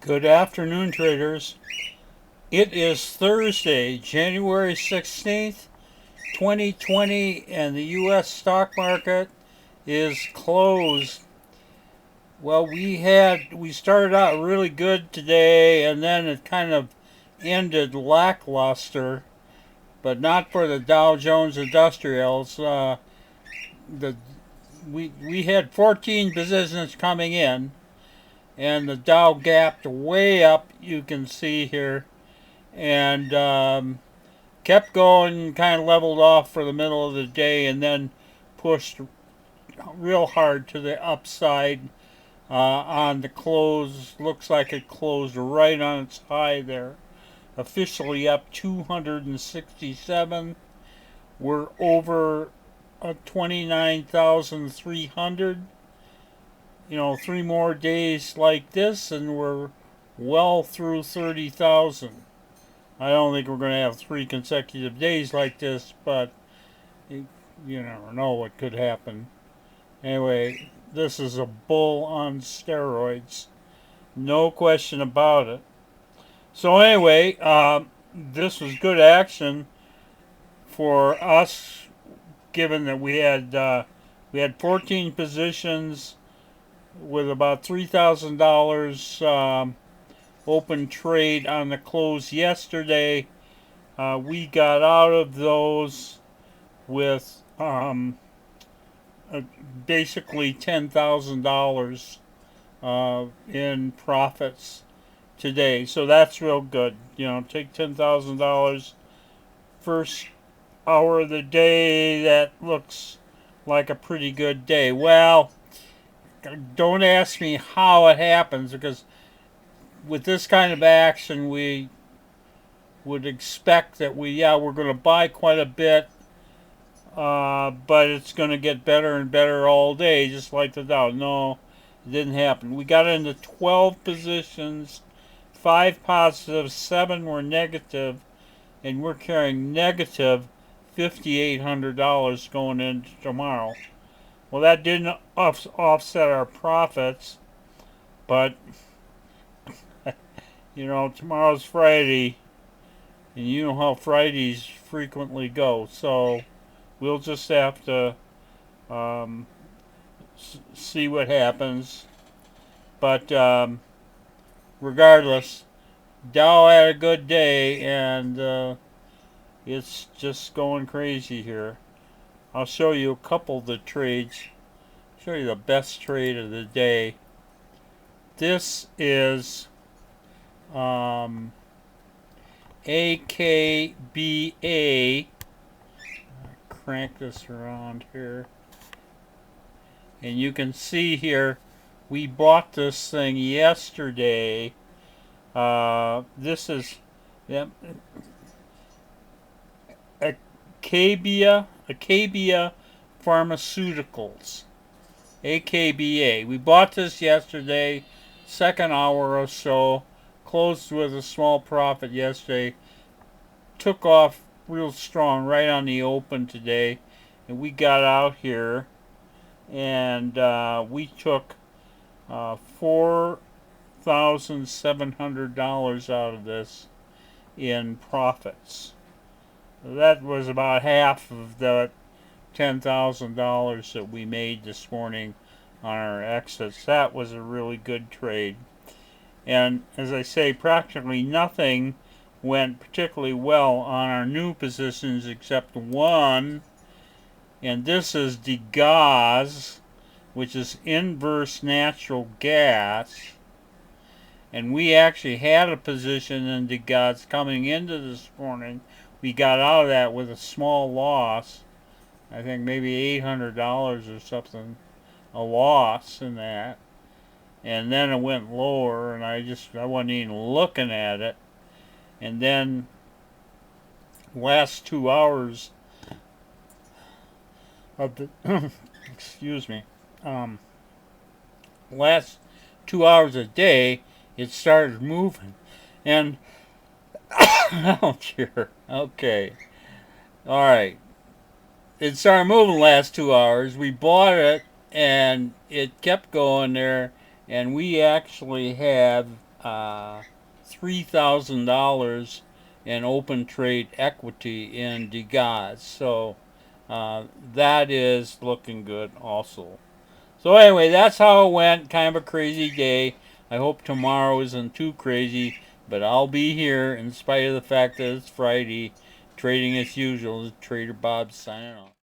Good afternoon, traders. It is Thursday, January 16th, 2020, and the U.S. stock market is closed. Well, we started out really good today, and then it kind of ended lackluster, but not for the Dow Jones Industrials. The we had 14 positions coming in, and the Dow gapped way up. You can see here, and kept going, kind of leveled off for the middle of the day, and then pushed real hard to the upside on the close. Looks like it closed right on its high there. Officially up 267. We're over 29,300. Three more days like this, and we're well through 30,000. I don't think we're going to have three consecutive days like this, but you never know what could happen. Anyway, this is a bull on steroids. No question about it. So, anyway, this was good action for us given that we had 14 positions with about $3,000 open trade on the close yesterday. We got out of those with basically $10,000 in profits today. So that's real good. Take $10,000 first hour of the day. That looks like a pretty good day. Well, don't ask me how it happens because with this kind of action, we would expect that we're going to buy quite a bit, but it's going to get better and better all day, just like the Dow. No, it didn't happen. We got into 12 positions, 5 positive, 7 were negative, and we're carrying negative $5,800 going into tomorrow. Well, that didn't offset our profits, but tomorrow's Friday, and you know how Fridays frequently go. So we'll just have to um, see what happens. But regardless, Dow had a good day, and it's just going crazy here. I'll show you a couple of the trades. Show you the best trade of the day. This is AKBA. Crank this around here. And you can see here, we bought this thing yesterday. This is yep, Acabia Pharmaceuticals. AKBA. We bought this yesterday, second hour or so. Closed with a small profit yesterday. Took off real strong right on the open today. And we got out here and we took $4,700 out of this in profits. That was about half of the $10,000 that we made this morning on our exits. That was a really good trade. And as I say, practically nothing went particularly well on our new positions except one, and this is DeGaz, which is inverse natural gas. And we actually had a position in DeGaz coming into this morning. We got out of that with a small loss. I think maybe $800 or something, a loss in that. And then it went lower, and I wasn't even looking at it. And then last 2 hours of the excuse me, last 2 hours a day, it started moving, and oh dear, okay, all right, it started moving last 2 hours. We bought it, and it kept going there, and we actually have $3,000 in open trade equity in Degas. So that is looking good also. So anyway, that's how it went. Kind of a crazy day. I hope tomorrow isn't too crazy, but I'll be here in spite of the fact that it's Friday, trading as usual. Trader Bob signing off.